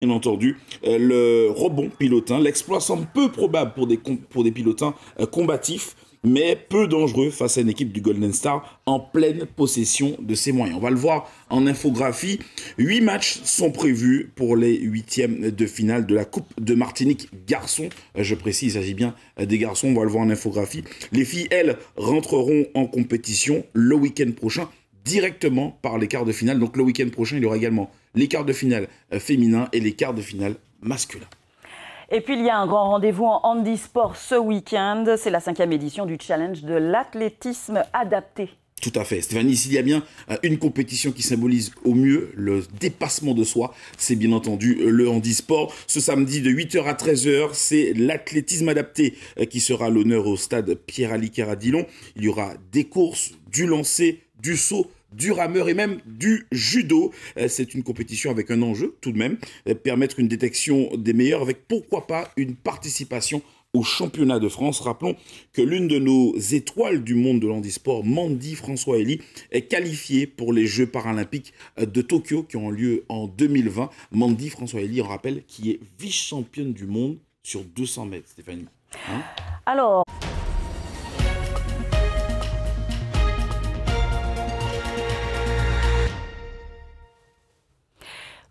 Bien entendu, le rebond pilotin, l'exploit semble peu probable pour des pilotins combatifs, mais peu dangereux face à une équipe du Golden Star en pleine possession de ses moyens. On va le voir en infographie. 8 matchs sont prévus pour les huitièmes de finale de la Coupe de Martinique garçons. Je précise, il s'agit bien des garçons, on va le voir en infographie. Les filles, elles, rentreront en compétition le week-end prochain directement par les quarts de finale. Donc le week-end prochain, il y aura également les quarts de finale féminins et les quarts de finale masculins. Et puis il y a un grand rendez-vous en handisport ce week-end. C'est la 5e édition du challenge de l'athlétisme adapté. Tout à fait. Stéphanie, s'il y a bien une compétition qui symbolise au mieux le dépassement de soi, c'est bien entendu le handisport. Ce samedi de 8h à 13h, c'est l'athlétisme adapté qui sera à l'honneur au stade Pierre-Aliquer à Dillon. Il y aura des courses, du lancer, du saut, du rameur et même du judo. C'est une compétition avec un enjeu tout de même, permettre une détection des meilleurs avec pourquoi pas une participation au championnat de France. Rappelons que l'une de nos étoiles du monde de l'handisport, Mandy François Elie, est qualifiée pour les Jeux paralympiques de Tokyo qui ont lieu en 2020. Mandy François Elie, on rappelle, qui est vice-championne du monde sur 200 mètres, Stéphanie. Alors...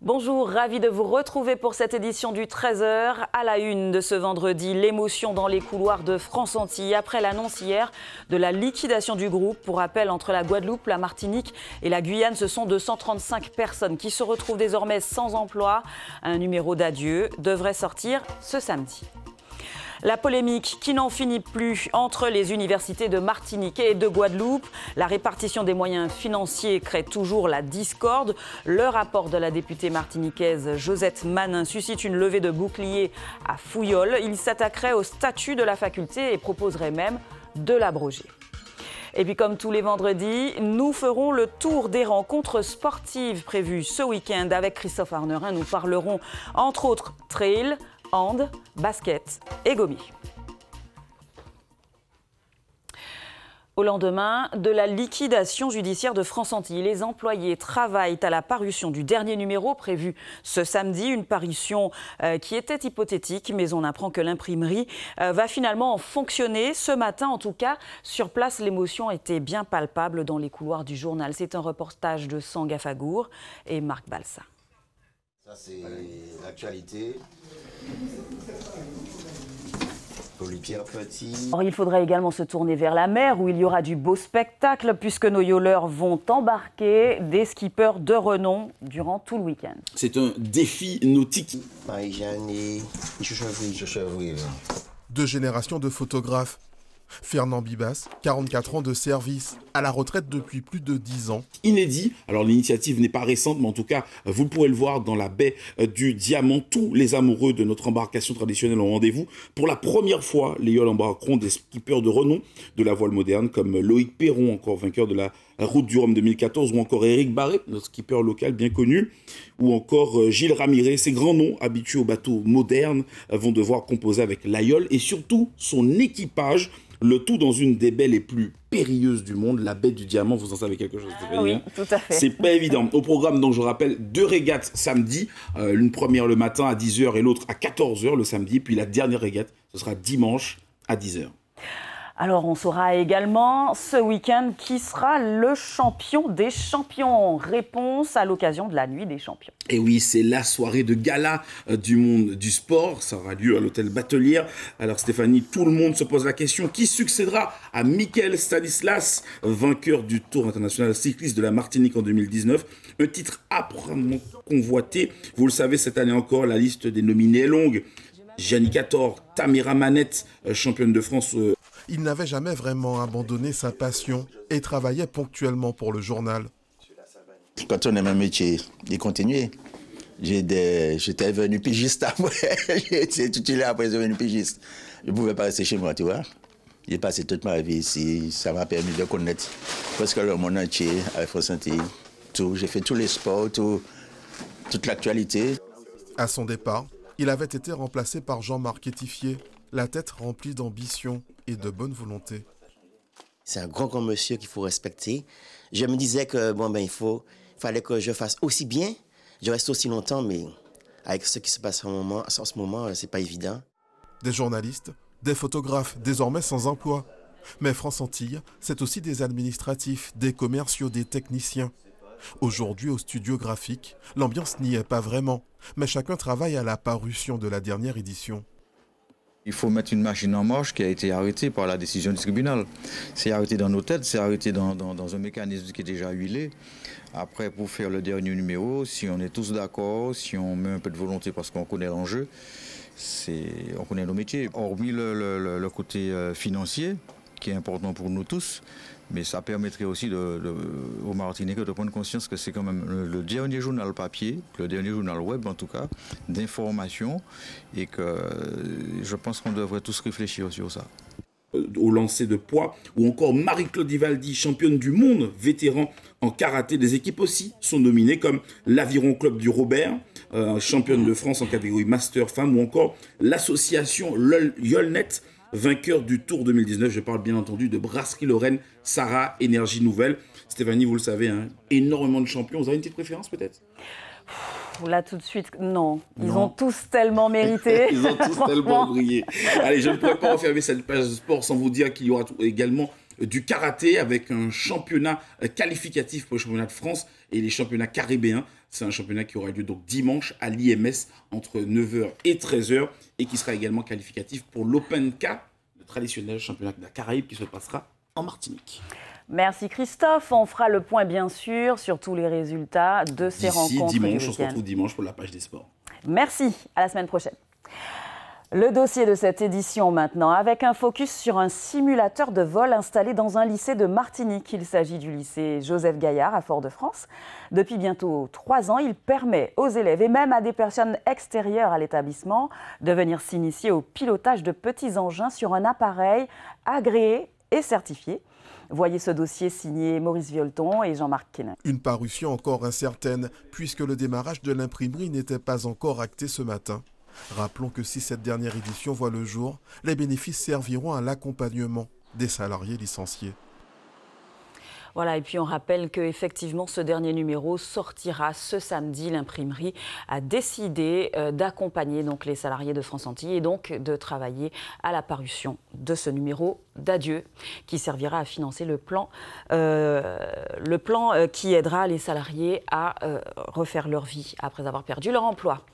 Bonjour, ravi de vous retrouver pour cette édition du 13h. À la une de ce vendredi, l'émotion dans les couloirs de France-Antilles après l'annonce hier de la liquidation du groupe. Pour rappel, entre la Guadeloupe, la Martinique et la Guyane, ce sont 235 personnes qui se retrouvent désormais sans emploi. Un numéro d'adieu devrait sortir ce samedi. La polémique qui n'en finit plus entre les universités de Martinique et de Guadeloupe. La répartition des moyens financiers crée toujours la discorde. Le rapport de la députée martiniquaise Josette Manin suscite une levée de bouclier à Fouillol. Il s'attaquerait au statut de la faculté et proposerait même de l'abroger. Et puis comme tous les vendredis, nous ferons le tour des rencontres sportives prévues ce week-end avec Christophe Arnerin. Nous parlerons entre autres trail, hand, basket et gomi. Au lendemain de la liquidation judiciaire de France-Antilles, les employés travaillent à la parution du dernier numéro prévu ce samedi. Une parution qui était hypothétique, mais on apprend que l'imprimerie va finalement fonctionner. Ce matin, en tout cas, sur place, l'émotion était bien palpable dans les couloirs du journal. C'est un reportage de Sanga Fagour et Marc Balsa. Ça, c'est l'actualité. Or, il faudrait également se tourner vers la mer où il y aura du beau spectacle puisque nos yoleurs vont embarquer des skippers de renom durant tout le week-end. C'est un défi nautique. Marie-Jeanne et Chevry. 2 générations de photographes. Fernand Bibas, 44 ans de service, à la retraite depuis plus de 10 ans. Inédit, alors l'initiative n'est pas récente, mais en tout cas, vous pourrez le voir dans la baie du Diamant. Tous les amoureux de notre embarcation traditionnelle ont rendez-vous. Pour la première fois, les yoles embarqueront des skippers de renom de la voile moderne, comme Loïc Perron, encore vainqueur de la Route du Rhum 2014, ou encore Éric Barré, notre skipper local bien connu, ou encore Gilles Ramirez. Ces grands noms habitués aux bateaux modernes vont devoir composer avec la yole et surtout son équipage. Le tout dans une des baies les plus périlleuses du monde, la baie du Diamant. Vous en savez quelque chose, Stéphanie? Oui, tout à fait. C'est pas évident. Au programme, donc, je rappelle, 2 régates samedi. Une première le matin à 10h et l'autre à 14h le samedi. Puis la dernière régate, ce sera dimanche à 10h. Alors, on saura également ce week-end qui sera le champion des champions. Réponse à l'occasion de la nuit des champions. Et oui, c'est la soirée de gala du monde du sport. Ça aura lieu à l'hôtel Batelière. Alors Stéphanie, tout le monde se pose la question. Qui succédera à Michael Stanislas, vainqueur du Tour international cycliste de la Martinique en 2019? Un titre âprement convoité. Vous le savez, cette année encore, la liste des nominés est longue. Gianni Cator, Tamira Manette, championne de France. Il n'avait jamais vraiment abandonné sa passion et travaillait ponctuellement pour le journal. Quand on aime un métier, il continue. J'étais venu pigiste après. J'ai titulaire après devenu pigiste. Je ne pouvais pas rester chez moi, tu vois. J'ai passé toute ma vie ici. Ça m'a permis de connaître presque le monde entier avec France-Antilles. J'ai fait tous les sports, toute l'actualité. À son départ, il avait été remplacé par Jean-Marc Étifier, la tête remplie d'ambition et de bonne volonté. C'est un grand monsieur qu'il faut respecter. Je me disais que il fallait que je fasse aussi bien, je reste aussi longtemps, mais avec ce qui se passe en ce moment, c'est pas évident. Des journalistes, des photographes désormais sans emploi. Mais France Antilles, c'est aussi des administratifs, des commerciaux, des techniciens. Aujourd'hui, au studio graphique, l'ambiance n'y est pas vraiment, mais chacun travaille à la parution de la dernière édition. Il faut mettre une machine en marche qui a été arrêtée par la décision du tribunal. C'est arrêté dans nos têtes, c'est arrêté dans un mécanisme qui est déjà huilé. Après, pour faire le dernier numéro, si on est tous d'accord, si on met un peu de volonté parce qu'on connaît l'enjeu, on connaît nos métiers. Hormis le côté financier, qui est important pour nous tous, mais ça permettrait aussi aux Martiniquais de prendre conscience que c'est quand même le dernier journal papier, le dernier journal web en tout cas, d'information, et que je pense qu'on devrait tous réfléchir sur ça. Au lancer de poids, ou encore Marie-Claude Ivaldi, championne du monde, vétéran en karaté. Des équipes aussi sont nominées comme l'Aviron Club du Robert, championne de France en catégorie Master Femme, ou encore l'association Yolnet, vainqueur du Tour 2019. Je parle bien entendu de Brasserie-Lorraine, Sarah, Énergie Nouvelle. Stéphanie, vous le savez, hein, énormément de champions. Vous avez une petite préférence peut-être ? Là, tout de suite, non. Ils ont tous tellement mérité. Ils ont tous tellement brillé. Allez, je ne pourrais pas refermer cette page de sport sans vous dire qu'il y aura également du karaté avec un championnat qualificatif pour le championnat de France et les championnats caribéens. C'est un championnat qui aura lieu donc dimanche à l'IMS entre 9h et 13h et qui sera également qualificatif pour l'Open K, le traditionnel championnat de la Caraïbe qui se passera en Martinique. Merci Christophe. On fera le point bien sûr sur tous les résultats de ces rencontres dimanche, du on se week-end. retrouve dimanche pour la page des sports. Merci, à la semaine prochaine. Le dossier de cette édition maintenant, avec un focus sur un simulateur de vol installé dans un lycée de Martinique. Il s'agit du lycée Joseph Gaillard à Fort-de-France. Depuis bientôt 3 ans, il permet aux élèves et même à des personnes extérieures à l'établissement de venir s'initier au pilotage de petits engins sur un appareil agréé et certifié. Voyez ce dossier signé Maurice Violton et Jean-Marc Quénin. Une parution encore incertaine, puisque le démarrage de l'imprimerie n'était pas encore acté ce matin. Rappelons que si cette dernière édition voit le jour, les bénéfices serviront à l'accompagnement des salariés licenciés. Voilà, et puis on rappelle qu'effectivement, ce dernier numéro sortira ce samedi. L'imprimerie a décidé d'accompagner donc les salariés de France Antilles et donc de travailler à la parution de ce numéro d'adieu qui servira à financer le plan qui aidera les salariés à refaire leur vie après avoir perdu leur emploi.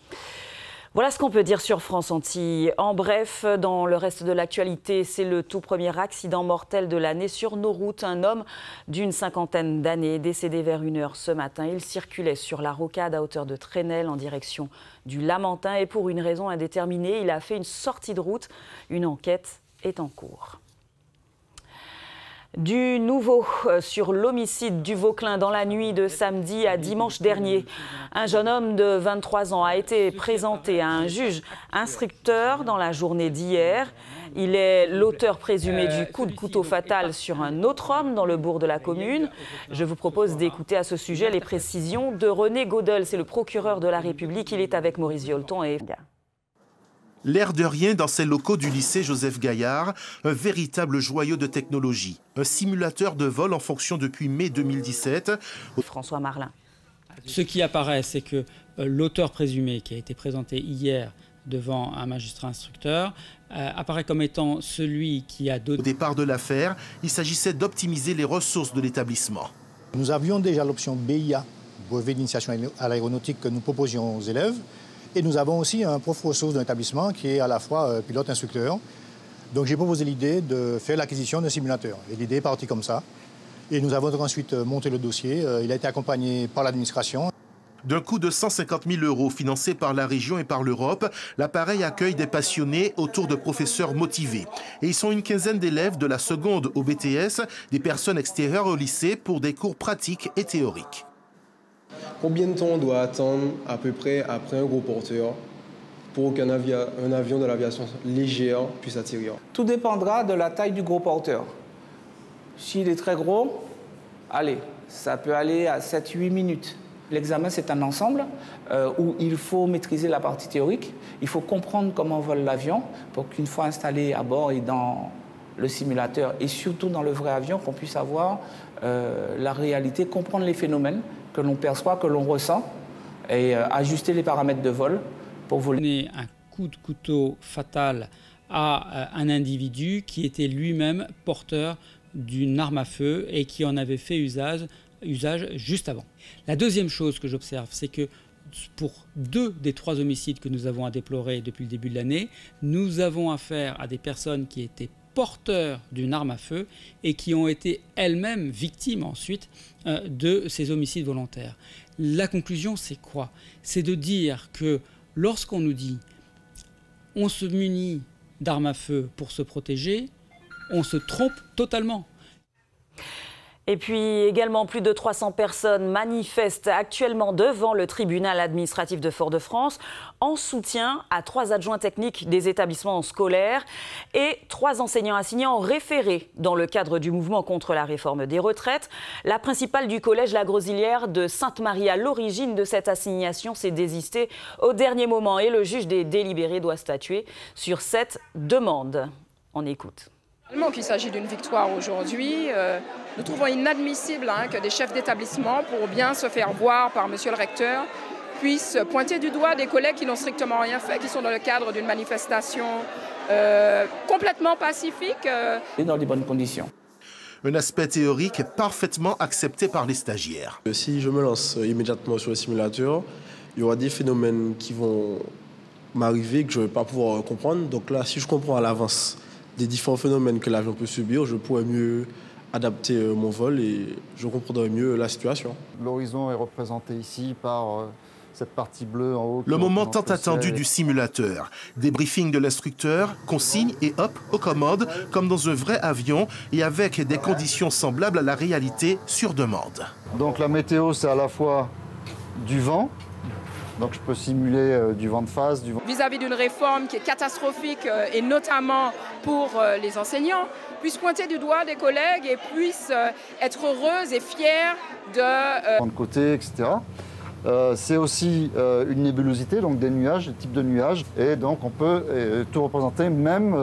Voilà ce qu'on peut dire sur France Antilles. En bref, dans le reste de l'actualité, c'est le tout premier accident mortel de l'année sur nos routes. Un homme d'une 50aine d'années décédé vers 1h ce matin. Il circulait sur la rocade à hauteur de Trenel en direction du Lamentin et pour une raison indéterminée, il a fait une sortie de route. Une enquête est en cours. Du nouveau sur l'homicide du Vauclin dans la nuit de samedi à dimanche dernier. Un jeune homme de 23 ans a été présenté à un juge instructeur dans la journée d'hier. Il est l'auteur présumé du coup de couteau fatal sur un autre homme dans le bourg de la commune. Je vous propose d'écouter à ce sujet les précisions de René Gaudel. C'est le procureur de la République. Il est avec Maurice Violton et... L'air de rien dans ces locaux du lycée Joseph Gaillard, un véritable joyau de technologie. Un simulateur de vol en fonction depuis mai 2017. François Marlin. Ce qui apparaît, c'est que l'auteur présumé qui a été présenté hier devant un magistrat instructeur apparaît comme étant celui qui a donné... Au départ de l'affaire, il s'agissait d'optimiser les ressources de l'établissement. Nous avions déjà l'option BIA, brevet d'initiation à l'aéronautique, que nous proposions aux élèves. Et nous avons aussi un prof ressources de l'établissement qui est à la fois pilote-instructeur. Donc j'ai proposé l'idée de faire l'acquisition d'un simulateur. Et l'idée est partie comme ça. Et nous avons ensuite monté le dossier. Il a été accompagné par l'administration. D'un coût de 150 000 € financé par la région et par l'Europe, l'appareil accueille des passionnés autour de professeurs motivés. Et ils sont une quinzaine d'élèves de la seconde au BTS, des personnes extérieures au lycée pour des cours pratiques et théoriques. Combien de temps on doit attendre à peu près après un gros porteur pour qu'un avion de l'aviation légère puisse atterrir? Tout dépendra de la taille du gros porteur. S'il est très gros, allez, ça peut aller à 7-8 minutes. L'examen, c'est un ensemble où il faut maîtriser la partie théorique. Il faut comprendre comment vole l'avion pour qu'une fois installé à bord et dans le simulateur et surtout dans le vrai avion, qu'on puisse avoir la réalité, comprendre les phénomènes que l'on perçoit, que l'on ressent et ajuster les paramètres de vol pour voler. Donner un coup de couteau fatal à un individu qui était lui-même porteur d'une arme à feu et qui en avait fait usage juste avant. La deuxième chose que j'observe, c'est que pour 2 des 3 homicides que nous avons à déplorer depuis le début de l'année, nous avons affaire à des personnes qui étaient porteurs d'une arme à feu et qui ont été elles-mêmes victimes ensuite de ces homicides volontaires. La conclusion, c'est quoi? C'est de dire que lorsqu'on nous dit on se munit d'armes à feu pour se protéger, on se trompe totalement. Et puis également, plus de 300 personnes manifestent actuellement devant le tribunal administratif de Fort-de-France en soutien à 3 adjoints techniques des établissements scolaires et 3 enseignants assignés en référé dans le cadre du mouvement contre la réforme des retraites. La principale du collège La Grosilière de Sainte-Marie à l'origine de cette assignation s'est désistée au dernier moment et le juge des délibérés doit statuer sur cette demande. On écoute. Tellement qu'il s'agit d'une victoire aujourd'hui, nous trouvons inadmissible que des chefs d'établissement, pour bien se faire voir par monsieur le recteur, puissent pointer du doigt des collègues qui n'ont strictement rien fait, qui sont dans le cadre d'une manifestation complètement pacifique. Et dans les bonnes conditions. Un aspect théorique parfaitement accepté par les stagiaires. Si je me lance immédiatement sur le simulateur, il y aura des phénomènes qui vont m'arriver que je ne vais pas pouvoir comprendre. Donc là, si je comprends à l'avance des différents phénomènes que l'avion peut subir, je pourrais mieux adapter mon vol et je comprendrai mieux la situation. L'horizon est représenté ici par cette partie bleue en haut. Le moment tant attendu du simulateur. Débriefing de l'instructeur, consigne et hop, aux commandes, comme dans un vrai avion et avec des conditions semblables à la réalité sur demande. Donc la météo, c'est à la fois du vent, donc je peux simuler du vent de face. Vis-à-vis d'une réforme qui est catastrophique et notamment pour les enseignants, puissent pointer du doigt des collègues et puissent être heureuses et fières de... de côté, etc. C'est aussi une nébulosité, donc des nuages, des types de nuages. Et donc on peut tout représenter, même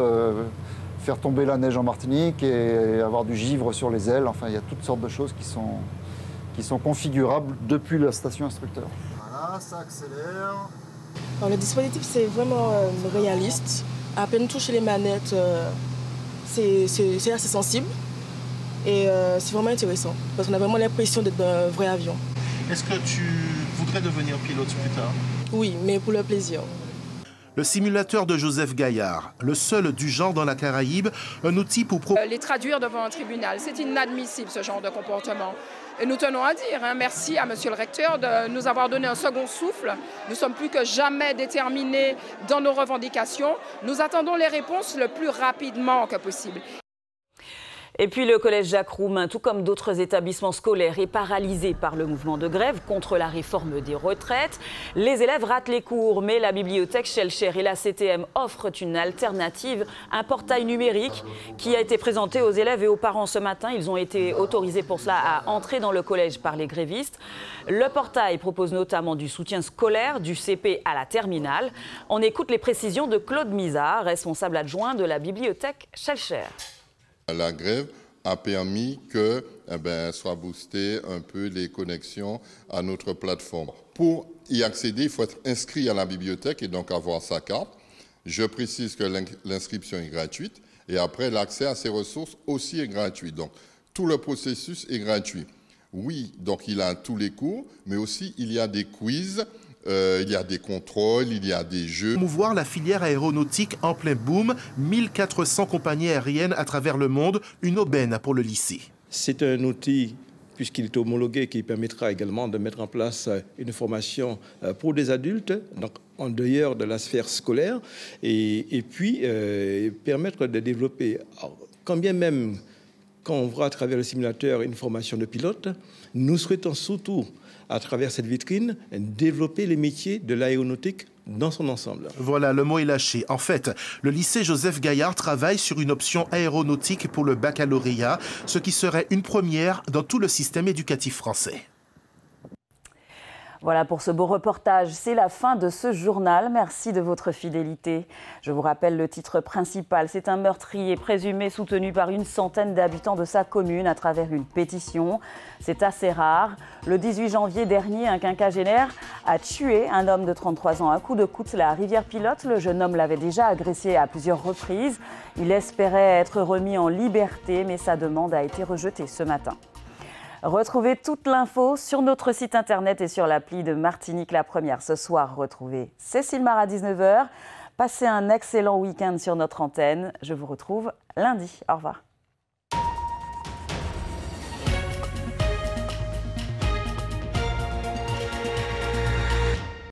faire tomber la neige en Martinique et avoir du givre sur les ailes. Enfin, il y a toutes sortes de choses qui sont configurables depuis la station instructeur. Voilà, ça accélère. Alors, le dispositif, c'est vraiment réaliste. À peine toucher les manettes, c'est assez sensible. Et c'est vraiment intéressant, parce qu'on a vraiment l'impression d'être dans un vrai avion. Est-ce que tu voudrais devenir pilote plus tard? Oui, mais pour le plaisir. Le simulateur de Joseph Gaillard, le seul du genre dans la Caraïbe, un outil pour... Les traduire devant un tribunal, c'est inadmissible ce genre de comportement. Et nous tenons à dire merci à monsieur le recteur de nous avoir donné un second souffle. Nous sommes plus que jamais déterminés dans nos revendications. Nous attendons les réponses le plus rapidement que possible. Et puis le collège Jacques Roumain, tout comme d'autres établissements scolaires, est paralysé par le mouvement de grève contre la réforme des retraites. Les élèves ratent les cours, mais la bibliothèque Schellcher et la CTM offrent une alternative, un portail numérique qui a été présenté aux élèves et aux parents ce matin. Ils ont été autorisés pour cela à entrer dans le collège par les grévistes. Le portail propose notamment du soutien scolaire, du CP à la terminale. On écoute les précisions de Claude Misard, responsable adjoint de la bibliothèque Schellcher. La grève a permis que soient boostées un peu les connexions à notre plateforme. Pour y accéder, il faut être inscrit à la bibliothèque et donc avoir sa carte. Je précise que l'inscription est gratuite et après l'accès à ces ressources aussi est gratuit. Donc tout le processus est gratuit. Oui, donc il a tous les cours, mais aussi il y a des quiz. Il y a des contrôles, il y a des jeux. Promouvoir la filière aéronautique en plein boom, 1400 compagnies aériennes à travers le monde, une aubaine pour le lycée. C'est un outil, puisqu'il est homologué, qui permettra également de mettre en place une formation pour des adultes, donc en dehors de la sphère scolaire, et puis permettre de développer, quand bien même quand on voit à travers le simulateur une formation de pilote, nous souhaitons surtout à travers cette vitrine, développer les métiers de l'aéronautique dans son ensemble. Voilà, le mot est lâché. En fait, le lycée Joseph Gaillard travaille sur une option aéronautique pour le baccalauréat, ce qui serait une première dans tout le système éducatif français. Voilà pour ce beau reportage. C'est la fin de ce journal. Merci de votre fidélité. Je vous rappelle le titre principal. C'est un meurtrier présumé soutenu par une centaine d'habitants de sa commune à travers une pétition. C'est assez rare. Le 18 janvier dernier, un quinquagénaire a tué un homme de 33 ans à coups de couteau à Rivière-Pilote. Le jeune homme l'avait déjà agressé à plusieurs reprises. Il espérait être remis en liberté, mais sa demande a été rejetée ce matin. Retrouvez toute l'info sur notre site internet et sur l'appli de Martinique La Première. Ce soir, retrouvez Cécile Mar à 19h. Passez un excellent week-end sur notre antenne. Je vous retrouve lundi. Au revoir.